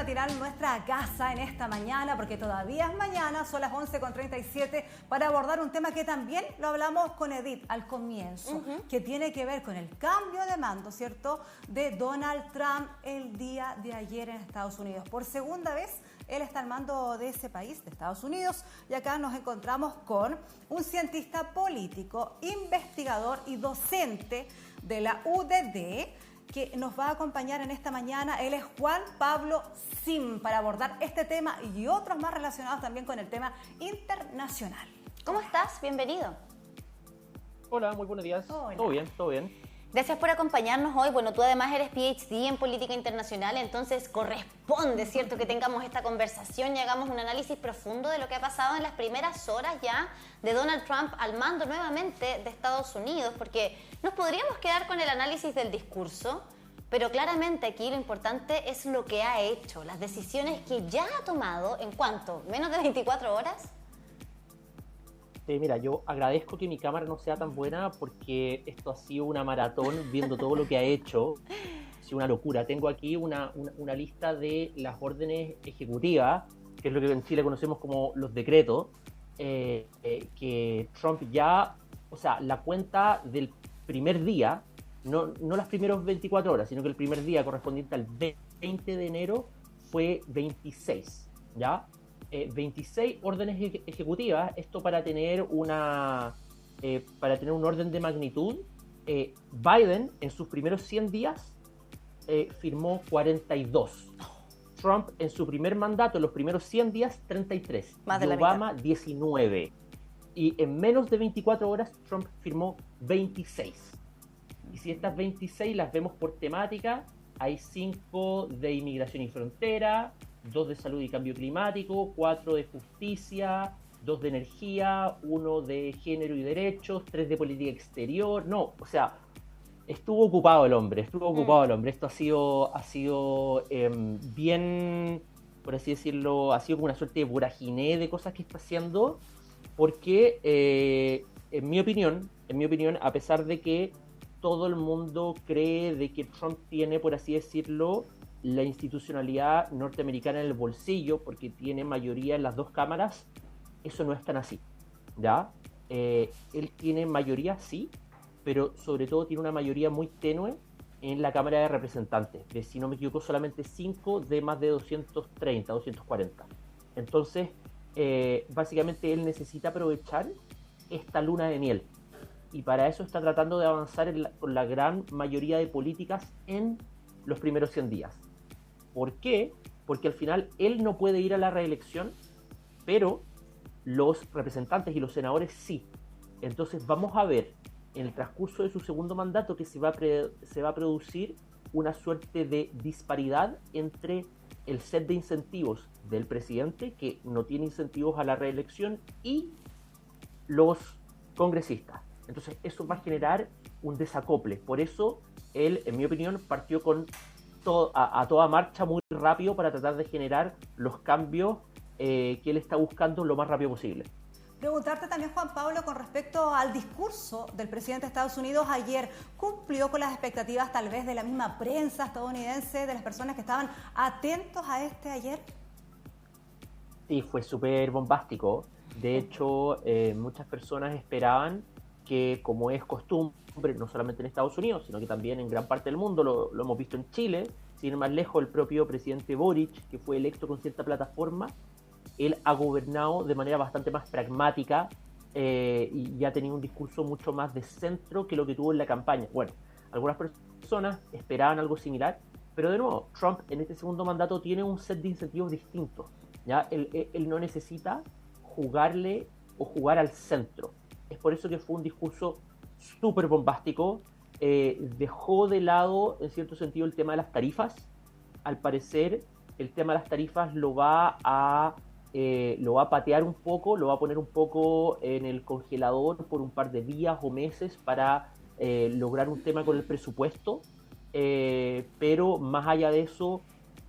matinal nuestra casa en esta mañana, porque todavía es mañana, son las 11:37, para abordar un tema que también lo hablamos con Edith al comienzo, que tiene que ver con el cambio de mando, ¿cierto?, de Donald Trump el día de ayer en Estados Unidos. Por segunda vez, él está al mando de ese país, de Estados Unidos, y acá nos encontramos con un cientista político, investigador y docente de la UDD, que nos va a acompañar en esta mañana. Él es Juan Pablo Sim, para abordar este tema y otros más relacionados también con el tema internacional. ¿Cómo estás? Bienvenido. Hola, muy buenos días. Hola. Todo bien, todo bien. Gracias por acompañarnos hoy. Bueno, tú además eres PhD en política internacional, entonces corresponde, ¿cierto?, que tengamos esta conversación y hagamos un análisis profundo de lo que ha pasado en las primeras horas ya de Donald Trump al mando nuevamente de Estados Unidos, porque nos podríamos quedar con el análisis del discurso, pero claramente aquí lo importante es lo que ha hecho, las decisiones que ya ha tomado en ¿cuánto? ¿Menos de 24 horas? Mira, yo agradezco que mi cámara no sea tan buena porque esto ha sido una maratón viendo todo lo que ha hecho. Ha sido una locura. Tengo aquí una lista de las órdenes ejecutivas, que es lo que en Chile conocemos como los decretos, que Trump ya, o sea, la cuenta del primer día, no las primeras 24 horas, sino que el primer día correspondiente al 20 de enero fue 26, ¿ya? 26 órdenes ejecutivas, esto para tener un orden de magnitud. Biden en sus primeros 100 días firmó 42. Trump en su primer mandato, en los primeros 100 días, 33. Más de la Obama, mitad. 19. Y en menos de 24 horas, Trump firmó 26. Y si estas 26 las vemos por temática, hay 5 de inmigración y frontera, 2 de salud y cambio climático, 4 de justicia, 2 de energía, 1 de género y derechos, 3 de política exterior. No, o sea, estuvo ocupado el hombre. Esto ha sido bien, por así decirlo, ha sido como una suerte de vorágine de cosas que está haciendo, porque en mi opinión, a pesar de que todo el mundo cree de que Trump tiene, por así decirlo, la institucionalidad norteamericana en el bolsillo, porque tiene mayoría en las dos cámaras, eso no es tan así, ¿ya? Él tiene mayoría, sí, pero sobre todo tiene una mayoría muy tenue en la Cámara de Representantes, de, si no me equivoco, solamente 5 de más de 230, 240. Entonces, básicamente él necesita aprovechar esta luna de miel, y para eso está tratando de avanzar con la gran mayoría de políticas en los primeros 100 días. ¿Por qué? Porque al final él no puede ir a la reelección, pero los representantes y los senadores sí. Entonces vamos a ver en el transcurso de su segundo mandato que se va a producir una suerte de disparidad entre el set de incentivos del presidente, que no tiene incentivos a la reelección, y los congresistas. Entonces eso va a generar un desacople. Por eso él, en mi opinión, partió con a toda marcha muy rápido para tratar de generar los cambios que él está buscando lo más rápido posible. Preguntarte también, Juan Pablo, con respecto al discurso del presidente de Estados Unidos ayer. ¿Cumplió con las expectativas tal vez de la misma prensa estadounidense, de las personas que estaban atentos a este ayer? Sí, fue súper bombástico. De hecho, muchas personas esperaban que, como es costumbre, no solamente en Estados Unidos, sino que también en gran parte del mundo, lo hemos visto en Chile, sin ir más lejos, el propio presidente Boric, que fue electo con cierta plataforma, él ha gobernado de manera bastante más pragmática y ya ha tenido un discurso mucho más de centro que lo que tuvo en la campaña. Bueno, algunas personas esperaban algo similar, pero de nuevo, Trump en este segundo mandato tiene un set de incentivos distintos, ¿ya? Él no necesita jugarle o jugar al centro. Es por eso que fue un discurso súper bombástico. Dejó de lado, en cierto sentido, el tema de las tarifas. Al parecer, el tema de las tarifas lo va a patear un poco, lo va a poner un poco en el congelador por un par de días o meses para lograr un tema con el presupuesto. Pero más allá de eso,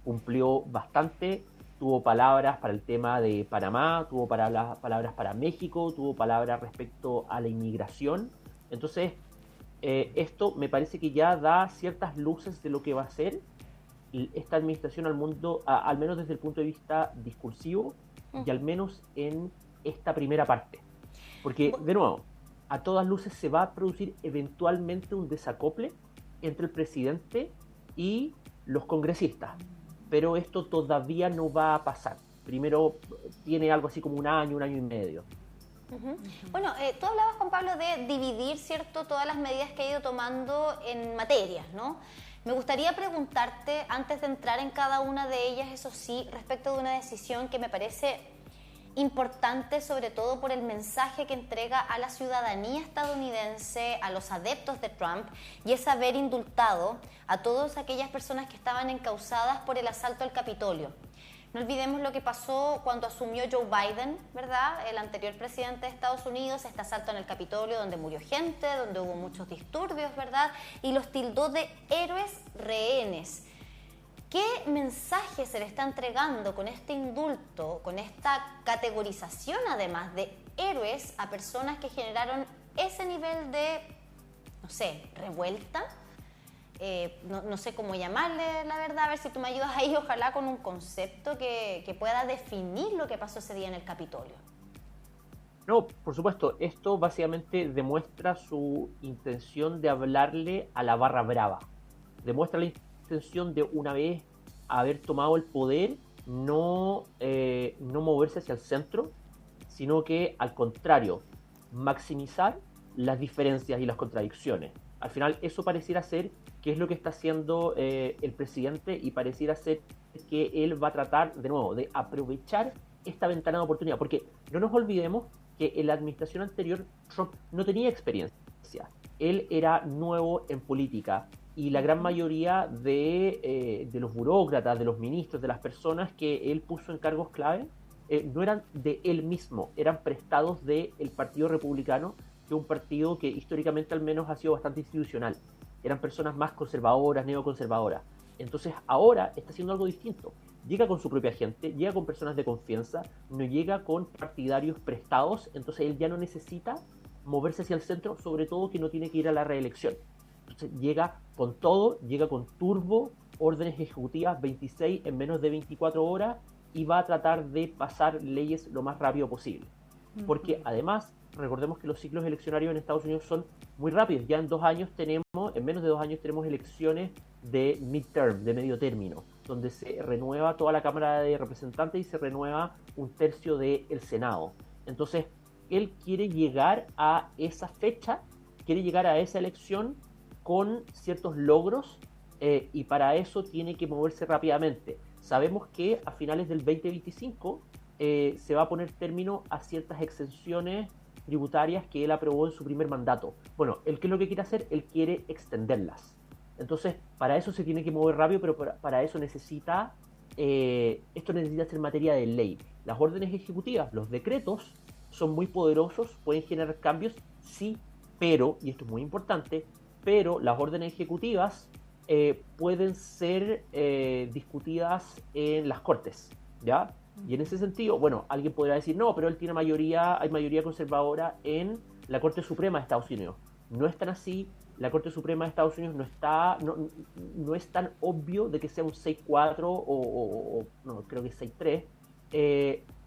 cumplió bastante. Tuvo palabras para el tema de Panamá, tuvo palabras para México, tuvo palabras respecto a la inmigración. Entonces, esto me parece que ya da ciertas luces de lo que va a ser, esta administración al mundo, al menos desde el punto de vista discursivo, y al menos en esta primera parte. Porque, de nuevo, a todas luces se va a producir eventualmente un desacople entre el presidente y los congresistas, pero esto todavía no va a pasar. Primero tiene algo así como un año y medio. Bueno, tú hablabas, Juan Pablo, de dividir, ¿cierto?, todas las medidas que ha ido tomando en materias, ¿no? Me gustaría preguntarte, antes de entrar en cada una de ellas, eso sí, respecto de una decisión que me parece importante, sobre todo por el mensaje que entrega a la ciudadanía estadounidense, a los adeptos de Trump, y es haber indultado a todas aquellas personas que estaban encausadas por el asalto al Capitolio. No olvidemos lo que pasó cuando asumió Joe Biden, ¿verdad?, el anterior presidente de Estados Unidos, este asalto en el Capitolio donde murió gente, donde hubo muchos disturbios, ¿verdad?, y los tildó de héroes rehenes. ¿Qué mensaje se le está entregando con este indulto, con esta categorización además de héroes a personas que generaron ese nivel de, no sé, revuelta? No sé cómo llamarle, la verdad, a ver si tú me ayudas ahí, ojalá con un concepto que pueda definir lo que pasó ese día en el Capitolio. No, por supuesto, esto básicamente demuestra su intención de hablarle a la barra brava. Demuestra la intención de, una vez haber tomado el poder, no moverse hacia el centro, sino que al contrario, maximizar las diferencias y las contradicciones. Al final eso pareciera ser que es lo que está haciendo el presidente, y pareciera ser que él va a tratar de nuevo de aprovechar esta ventana de oportunidad, porque no nos olvidemos que en la administración anterior Trump no tenía experiencia, él era nuevo en política, y la gran mayoría de los burócratas, de los ministros, de las personas que él puso en cargos clave, no eran de él mismo, eran prestados del Partido Republicano, que es un partido que históricamente al menos ha sido bastante institucional. Eran personas más conservadoras, neoconservadoras. Entonces ahora está haciendo algo distinto. Llega con su propia gente, llega con personas de confianza, no llega con partidarios prestados, entonces él ya no necesita moverse hacia el centro, sobre todo que no tiene que ir a la reelección. Entonces llega con todo, llega con turbo, órdenes ejecutivas 26 en menos de 24 horas, y va a tratar de pasar leyes lo más rápido posible. Porque además, recordemos que los ciclos eleccionarios en Estados Unidos son muy rápidos. Ya en menos de 2 años tenemos elecciones de midterm, de medio término, donde se renueva toda la Cámara de Representantes y se renueva un tercio del Senado. Entonces, él quiere llegar a esa fecha, quiere llegar a esa elección con ciertos logros, y para eso tiene que moverse rápidamente. Sabemos que a finales del 2025 se va a poner término a ciertas exenciones tributarias que él aprobó en su primer mandato. Bueno, ¿qué es lo que quiere hacer? Él quiere extenderlas. Entonces, para eso se tiene que mover rápido, pero para eso necesita ser materia de ley. Las órdenes ejecutivas, los decretos, son muy poderosos, pueden generar cambios, sí, pero, y esto es muy importante, pero las órdenes ejecutivas pueden ser discutidas en las cortes, ¿ya? Y en ese sentido, bueno, alguien podrá decir, no, pero él tiene hay mayoría conservadora en la Corte Suprema de Estados Unidos. No es tan así. La Corte Suprema de Estados Unidos no es tan obvio de que sea un 6-4 no, creo que es 6-3.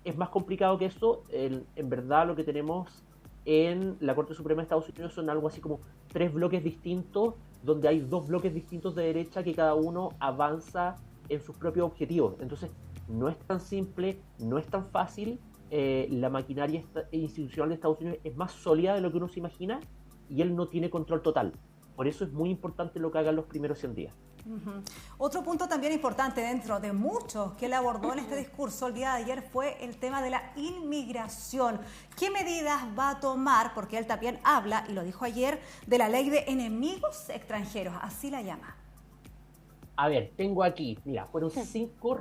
Es más complicado que eso. En verdad lo que tenemos en la Corte Suprema de Estados Unidos son algo así como 3 bloques distintos, donde hay 2 bloques distintos de derecha que cada uno avanza en sus propios objetivos. Entonces, no es tan simple, no es tan fácil. La maquinaria institucional de Estados Unidos es más sólida de lo que uno se imagina, y él no tiene control total. Por eso es muy importante lo que hagan los primeros 100 días. Otro punto también importante dentro de muchos que él abordó en este discurso el día de ayer fue el tema de la inmigración. ¿Qué medidas va a tomar? Porque él también habla, y lo dijo ayer, de la ley de enemigos extranjeros, así la llama. A ver, tengo aquí, mira, fueron 5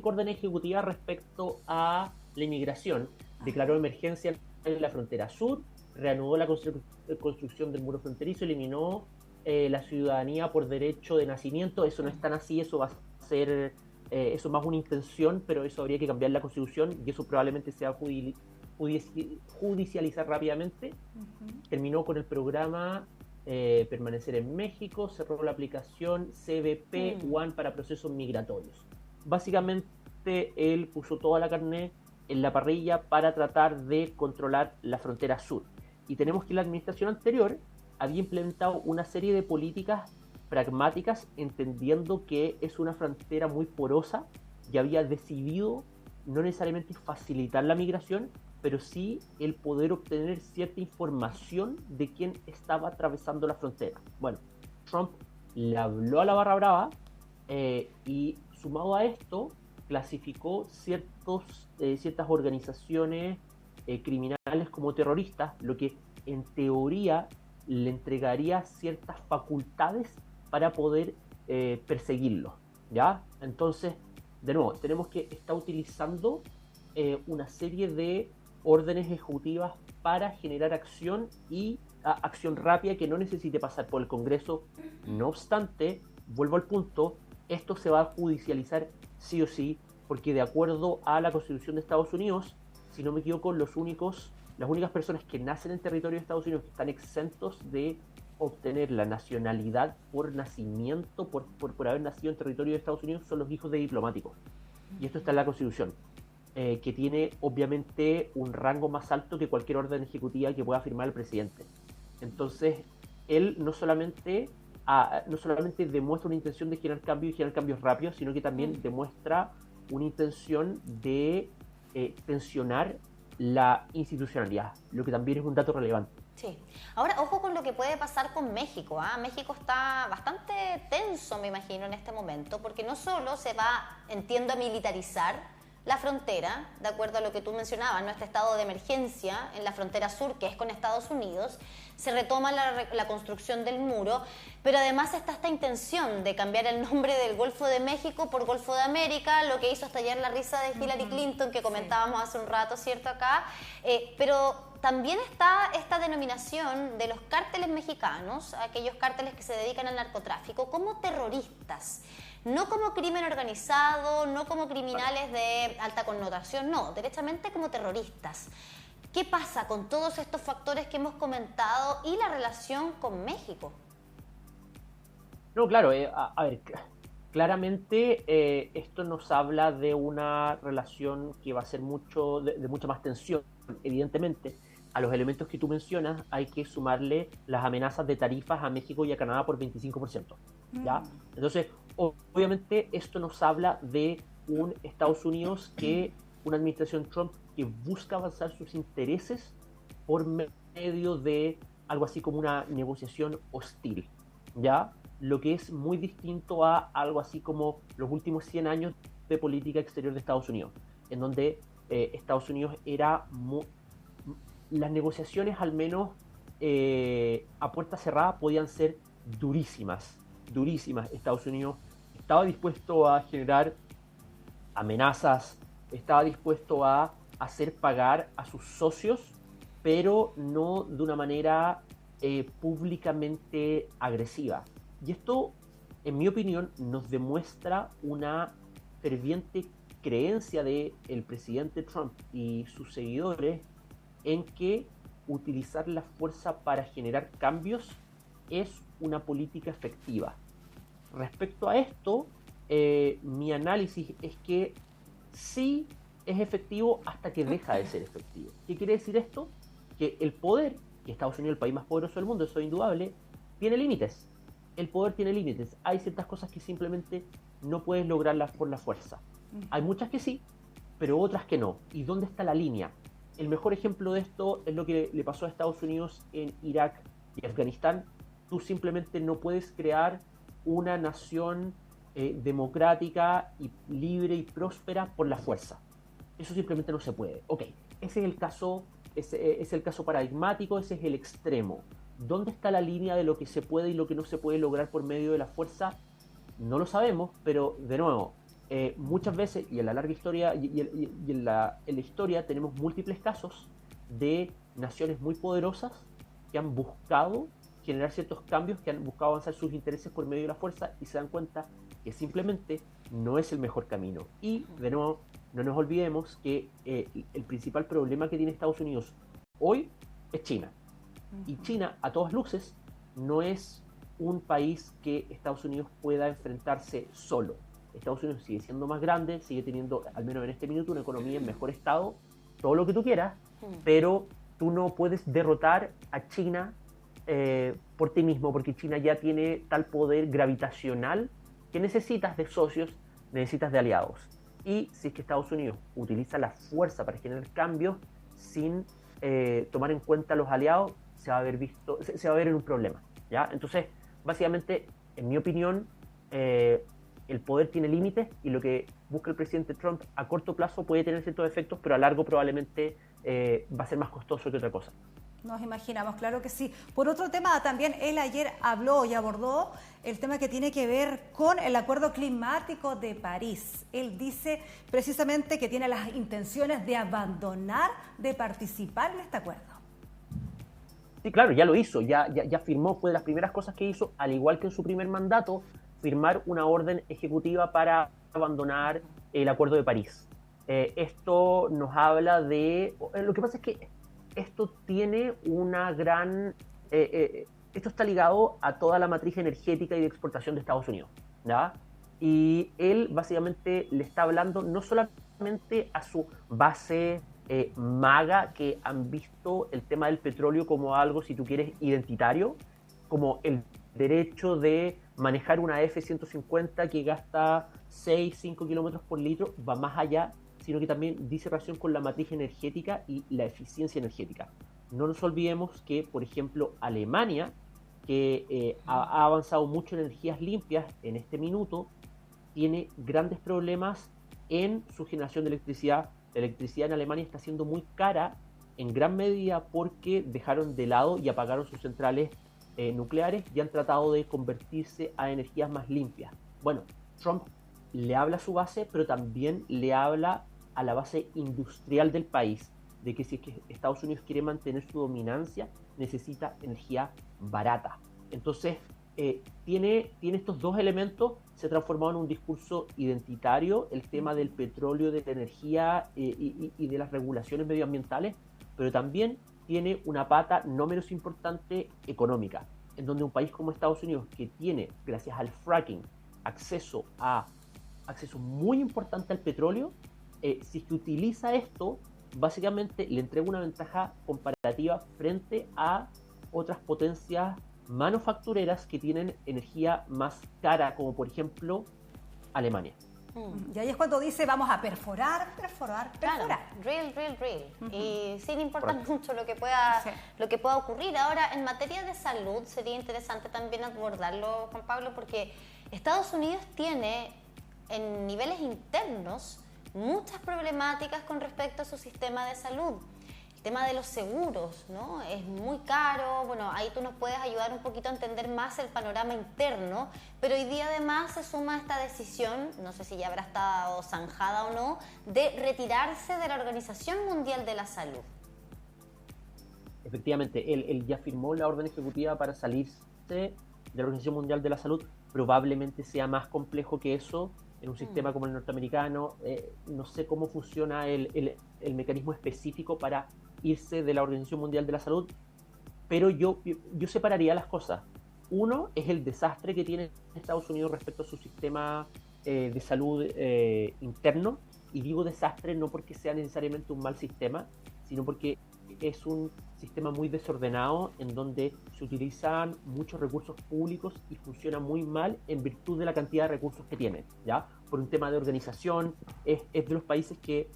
órdenes ejecutivas respecto a la inmigración. Declaró emergencia en la frontera sur, reanudó la construcción del muro fronterizo, eliminó la ciudadanía por derecho de nacimiento. Eso no es tan así, eso va a ser, eso más una intención, pero eso habría que cambiar la Constitución, y eso probablemente se va a judicializar rápidamente. Terminó con el programa permanecer en México, cerró la aplicación CBP One para procesos migratorios. Básicamente él puso toda la carne en la parrilla para tratar de controlar la frontera sur. Y tenemos que la administración anterior había implementado una serie de políticas pragmáticas, entendiendo que es una frontera muy porosa, y había decidido no necesariamente facilitar la migración, pero sí el poder obtener cierta información de quién estaba atravesando la frontera. Bueno, Trump le habló a la barra brava y sumado a esto clasificó ciertas organizaciones criminales como terroristas, lo que en teoría le entregaría ciertas facultades para poder perseguirlos, ¿ya? Entonces, de nuevo, tenemos que estar utilizando una serie de órdenes ejecutivas para generar acción y acción rápida que no necesite pasar por el Congreso. No obstante, vuelvo al punto, esto se va a judicializar sí o sí, porque de acuerdo a la Constitución de Estados Unidos, si no me equivoco, las únicas personas que nacen en territorio de Estados Unidos que están exentos de obtener la nacionalidad por nacimiento, por haber nacido en territorio de Estados Unidos, son los hijos de diplomáticos. Y esto está en la Constitución, que tiene obviamente un rango más alto que cualquier orden ejecutiva que pueda firmar el presidente. Entonces, él no solamente demuestra una intención de generar cambios y generar cambios rápidos, sino que también demuestra una intención de tensionar la institucionalidad, lo que también es un dato relevante. Sí. Ahora, ojo con lo que puede pasar con México. México está bastante tenso, me imagino, en este momento, porque no solo se va, entiendo, a militarizar la frontera, de acuerdo a lo que tú mencionabas, ¿no? Este estado de emergencia en la frontera sur, que es con Estados Unidos, se retoma la construcción del muro, pero además está esta intención de cambiar el nombre del Golfo de México por Golfo de América, lo que hizo estallar la risa de Hillary Clinton, que comentábamos hace un rato, ¿cierto? Acá, pero también está esta denominación de los cárteles mexicanos, aquellos cárteles que se dedican al narcotráfico, como terroristas. No como crimen organizado, no como criminales de alta connotación, no, derechamente como terroristas. ¿Qué pasa con todos estos factores que hemos comentado y la relación con México? No, claro, a ver, claramente esto nos habla de una relación que va a ser de mucha más tensión. Evidentemente, a los elementos que tú mencionas hay que sumarle las amenazas de tarifas a México y a Canadá por 25%, ¿ya? Entonces, obviamente esto nos habla de un Estados Unidos una administración Trump que busca avanzar sus intereses por medio de algo así como una negociación hostil, ¿ya? Lo que es muy distinto a algo así como los últimos 100 años de política exterior de Estados Unidos, en donde Estados Unidos las negociaciones, al menos a puerta cerrada, podían ser durísimas. Estados Unidos estaba dispuesto a generar amenazas, estaba dispuesto a hacer pagar a sus socios, pero no de una manera públicamente agresiva. Y esto, en mi opinión, nos demuestra una ferviente creencia del presidente Trump y sus seguidores en que utilizar la fuerza para generar cambios es una política efectiva. Respecto a esto, mi análisis es que sí es efectivo hasta que deja de ser efectivo. ¿Qué quiere decir esto? Que el poder, que Estados Unidos es el país más poderoso del mundo, eso es indudable, tiene límites. El poder tiene límites. Hay ciertas cosas que simplemente no puedes lograrlas por la fuerza. Hay muchas que sí, pero otras que no. ¿Y dónde está la línea? El mejor ejemplo de esto es lo que le pasó a Estados Unidos en Irak y Afganistán. Tú simplemente no puedes crear una nación democrática y libre y próspera por la fuerza. Eso simplemente no se puede. Ok, ese es el caso paradigmático, ese es el extremo. ¿Dónde está la línea de lo que se puede y lo que no se puede lograr por medio de la fuerza? No lo sabemos, pero de nuevo, muchas veces, y en la larga historia en la historia tenemos múltiples casos de naciones muy poderosas que han buscado generar ciertos cambios, que han buscado avanzar sus intereses por medio de la fuerza y se dan cuenta que simplemente no es el mejor camino. Y de nuevo, no nos olvidemos que el principal problema que tiene Estados Unidos hoy es China. Y China, a todas luces, no es un país que Estados Unidos pueda enfrentarse solo. Estados Unidos sigue siendo más grande, sigue teniendo, al menos en este minuto, una economía en mejor estado, todo lo que tú quieras, pero tú no puedes derrotar a China por ti mismo, porque China ya tiene tal poder gravitacional que necesitas de socios, necesitas de aliados. Y si es que Estados Unidos utiliza la fuerza para generar cambios sin tomar en cuenta a los aliados, se va a ver en un problema, ¿ya? Entonces, básicamente, en mi opinión, el poder tiene límites y lo que busca el presidente Trump a corto plazo puede tener ciertos efectos, pero a largo probablemente va a ser más costoso que otra cosa. Nos imaginamos, claro que sí. Por otro tema, también él ayer habló y abordó el tema que tiene que ver con el Acuerdo Climático de París. Él dice precisamente que tiene las intenciones de abandonar, de participar en este acuerdo. Sí, claro, ya lo hizo, ya firmó, fue de las primeras cosas que hizo, al igual que en su primer mandato, firmar una orden ejecutiva para abandonar el Acuerdo de París. Esto nos habla de... Lo que pasa es que esto tiene una gran... esto está ligado a toda la matriz energética y de exportación de Estados Unidos, ¿ya? Y él básicamente le está hablando no solamente a su base MAGA, que han visto el tema del petróleo como algo, si tú quieres, identitario, como el derecho de manejar una F-150 que gasta 6-5 kilómetros por litro, va más allá, sino que también dice relación con la matriz energética y la eficiencia energética. No nos olvidemos que, por ejemplo, Alemania, que ha avanzado mucho en energías limpias en este minuto, tiene grandes problemas en su generación de electricidad. La electricidad en Alemania está siendo muy cara, en gran medida porque dejaron de lado y apagaron sus centrales nucleares y han tratado de convertirse a energías más limpias. Bueno, Trump le habla a su base, pero también le habla a la base industrial del país, de que si es que Estados Unidos quiere mantener su dominancia, necesita energía barata. Entonces, tiene estos dos elementos, se ha transformado en un discurso identitario, el tema del petróleo, de la energía y de las regulaciones medioambientales, pero también tiene una pata no menos importante económica, en donde un país como Estados Unidos, que tiene, gracias al fracking, acceso muy importante al petróleo, si es que utiliza esto, básicamente le entrega una ventaja comparativa frente a otras potencias manufactureras que tienen energía más cara, como por ejemplo Alemania. Y ahí es cuando dice vamos a perforar. Claro, real. Y sin importar mucho lo que pueda ocurrir. Ahora, en materia de salud, sería interesante también abordarlo, Juan Pablo, porque Estados Unidos tiene en niveles internos muchas problemáticas con respecto a su sistema de salud. El tema de los seguros, ¿no? Es muy caro. Bueno, ahí tú nos puedes ayudar un poquito a entender más el panorama interno, pero hoy día además se suma esta decisión, no sé si ya habrá estado zanjada o no, de retirarse de la Organización Mundial de la Salud. Efectivamente, él ya firmó la orden ejecutiva para salirse de la Organización Mundial de la Salud. Probablemente sea más complejo que eso en un sistema como el norteamericano. No sé cómo funciona el mecanismo específico para irse de la Organización Mundial de la Salud, pero yo separaría las cosas. Uno es el desastre que tiene Estados Unidos respecto a su sistema de salud interno, y digo desastre no porque sea necesariamente un mal sistema, sino porque es un sistema muy desordenado en donde se utilizan muchos recursos públicos y funciona muy mal en virtud de la cantidad de recursos que tiene, ¿ya? Por un tema de organización, es de los países que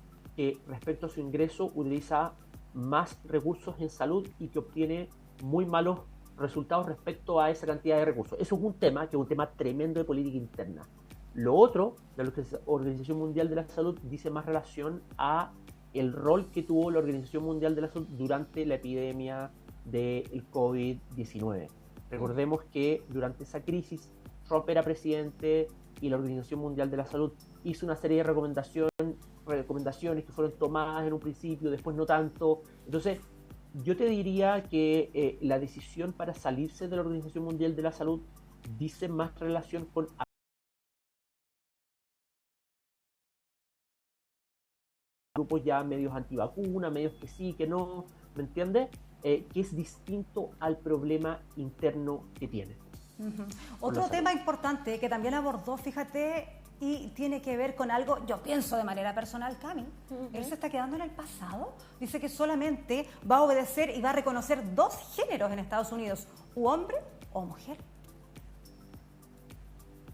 respecto a su ingreso utiliza más recursos en salud y que obtiene muy malos resultados respecto a esa cantidad de recursos. Eso es un tema que es un tema tremendo de política interna. Lo otro, la Organización Mundial de la Salud dice más relación a el rol que tuvo la Organización Mundial de la Salud durante la epidemia del COVID-19. Recordemos que durante esa crisis Trump era presidente y la Organización Mundial de la Salud hizo una serie de recomendaciones que fueron tomadas en un principio, después no tanto. Entonces, yo te diría que la decisión para salirse de la Organización Mundial de la Salud dice más relación con grupos ya medios antivacunas, medios que sí, que no, ¿me entiendes? que es distinto al problema interno que tiene. Otro tema importante que también abordó, fíjate, y tiene que ver con algo, yo pienso de manera personal, Cami, él se está quedando en el pasado. Dice que solamente va a obedecer y va a reconocer 2 géneros en Estados Unidos, u hombre o mujer.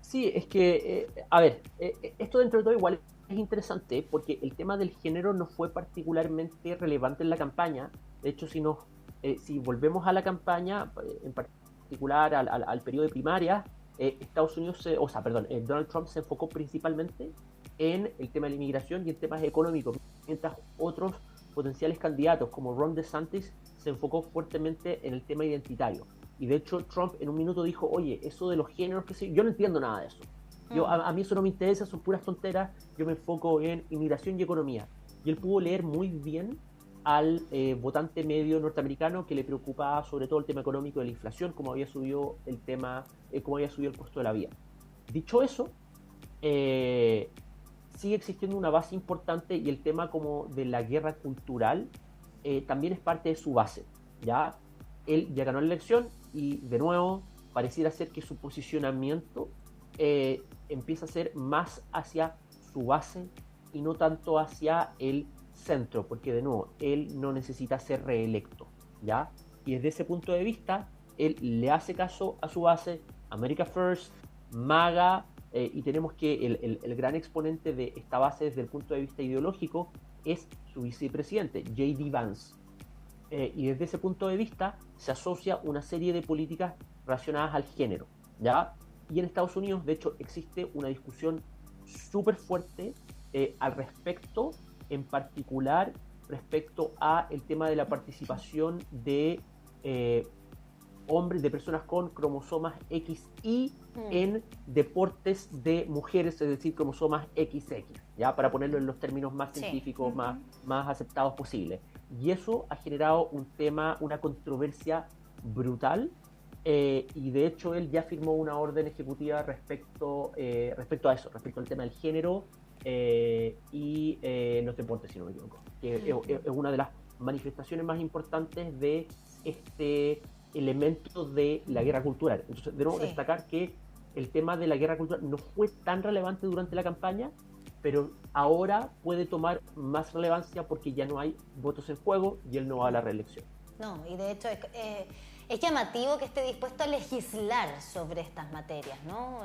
Sí, es que, a ver, esto dentro de todo igual es interesante porque el tema del género no fue particularmente relevante en la campaña. De hecho, si volvemos a la campaña, en particular al periodo de primarias, Donald Trump se enfocó principalmente en el tema de la inmigración y en temas económicos, mientras otros potenciales candidatos como Ron DeSantis se enfocó fuertemente en el tema identitario. Y de hecho Trump en un minuto dijo, oye, eso de los géneros, yo no entiendo nada de eso. A mí eso no me interesa, son puras tonteras, yo me enfoco en inmigración y economía. Y él pudo leer muy bien al votante medio norteamericano que le preocupaba sobre todo el tema económico de la inflación, cómo había subido el costo de la vida. Dicho eso, sigue existiendo una base importante y el tema como de la guerra cultural también es parte de su base, ¿ya? Él ya ganó la elección y de nuevo pareciera ser que su posicionamiento empieza a ser más hacia su base y no tanto hacia el centro, porque de nuevo, él no necesita ser reelecto, ¿ya? Y desde ese punto de vista, él le hace caso a su base, America First, MAGA, y tenemos que el gran exponente de esta base desde el punto de vista ideológico es su vicepresidente, J.D. Vance. Y desde ese punto de vista se asocia una serie de políticas relacionadas al género, ¿ya? Y en Estados Unidos, de hecho, existe una discusión súper fuerte al respecto, en particular respecto a el tema de la participación de hombres, de personas con cromosomas XY en deportes de mujeres, es decir, cromosomas XX, ya para ponerlo en los términos más científicos, más aceptados posibles. Y eso ha generado una controversia brutal, y de hecho él ya firmó una orden ejecutiva respecto a eso, respecto al tema del género y los deportes, si no me equivoco, que es una de las manifestaciones más importantes de este elemento de la guerra cultural. Entonces, de nuevo, destacar que el tema de la guerra cultural no fue tan relevante durante la campaña, pero ahora puede tomar más relevancia porque ya no hay votos en juego y él no va a la reelección. No, y de hecho es llamativo que esté dispuesto a legislar sobre estas materias, ¿no?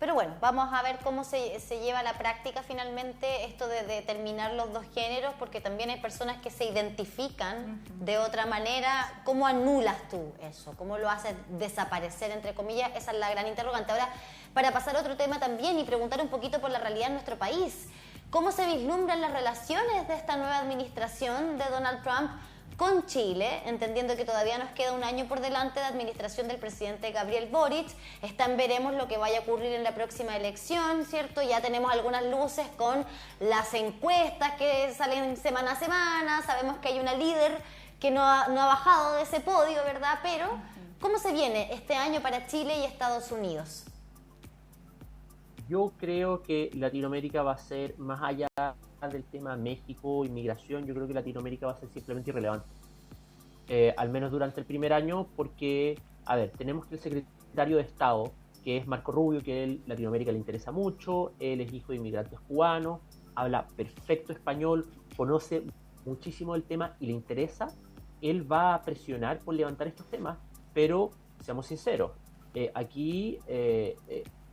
Pero bueno, vamos a ver cómo se lleva a la práctica finalmente esto de determinar los 2 géneros, porque también hay personas que se identifican de otra manera. ¿Cómo anulas tú eso? ¿Cómo lo haces desaparecer, entre comillas? Esa es la gran interrogante. Ahora, para pasar a otro tema también y preguntar un poquito por la realidad en nuestro país, ¿cómo se vislumbran las relaciones de esta nueva administración de Donald Trump con Chile, entendiendo que todavía nos queda un año por delante de administración del presidente Gabriel Boric? Veremos lo que vaya a ocurrir en la próxima elección, ¿cierto? Ya tenemos algunas luces con las encuestas que salen semana a semana, sabemos que hay una líder que no ha bajado de ese podio, ¿verdad? Pero, ¿cómo se viene este año para Chile y Estados Unidos? Yo creo que Latinoamérica va a ser, más allá del tema México, inmigración, yo creo que Latinoamérica va a ser simplemente irrelevante. Al menos durante el primer año, porque, a ver, tenemos que el secretario de Estado, que es Marco Rubio, que a él Latinoamérica le interesa mucho, él es hijo de inmigrantes cubanos, habla perfecto español, conoce muchísimo del tema y le interesa. Él va a presionar por levantar estos temas, pero seamos sinceros, aquí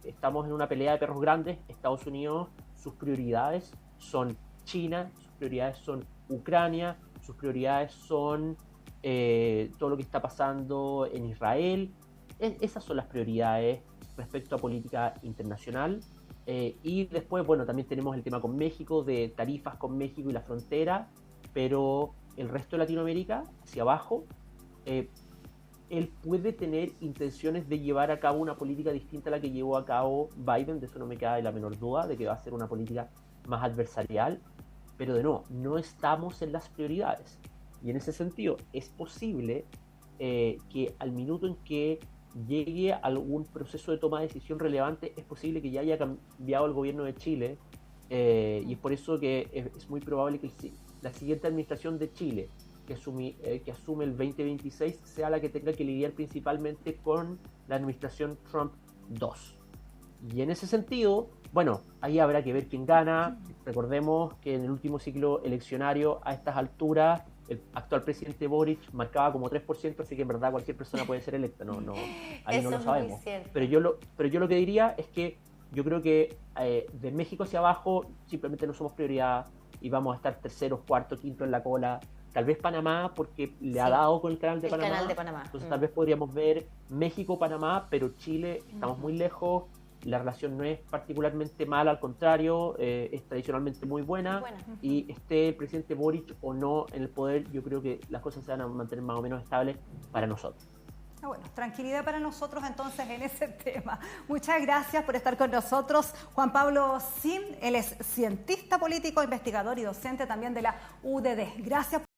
estamos en una pelea de perros grandes. Estados Unidos, sus prioridades son China, sus prioridades son Ucrania, sus prioridades son todo lo que está pasando en Israel. Esas son las prioridades respecto a política internacional. Y después, bueno, también tenemos el tema con México, de tarifas con México y la frontera, pero el resto de Latinoamérica, hacia abajo, él puede tener intenciones de llevar a cabo una política distinta a la que llevó a cabo Biden, de eso no me queda la menor duda, de que va a ser una política más adversarial, pero de nuevo, no estamos en las prioridades. Y en ese sentido, es posible que al minuto en que llegue algún proceso de toma de decisión relevante, es posible que ya haya cambiado el gobierno de Chile, y es por eso que es muy probable que la siguiente administración de Chile que asume el 2026 sea la que tenga que lidiar principalmente con la administración Trump 2. Y en ese sentido, bueno, ahí habrá que ver quién gana. Recordemos que en el último ciclo eleccionario, a estas alturas, el actual presidente Boric marcaba como 3%, así que en verdad cualquier persona puede ser electa, ahí no lo sabemos. Pero yo lo que diría es que yo creo que de México hacia abajo simplemente no somos prioridad y vamos a estar tercero, cuarto, quinto en la cola. Tal vez Panamá, porque le ha dado con el canal de Panamá. Entonces tal vez podríamos ver México-Panamá, pero Chile estamos muy lejos. La relación no es particularmente mala, al contrario, es tradicionalmente muy buena. Y esté el presidente Boric o no en el poder, yo creo que las cosas se van a mantener más o menos estables para nosotros. Bueno, tranquilidad para nosotros entonces en ese tema. Muchas gracias por estar con nosotros. Juan Pablo Sim, él es cientista político, investigador y docente también de la UDD. Gracias.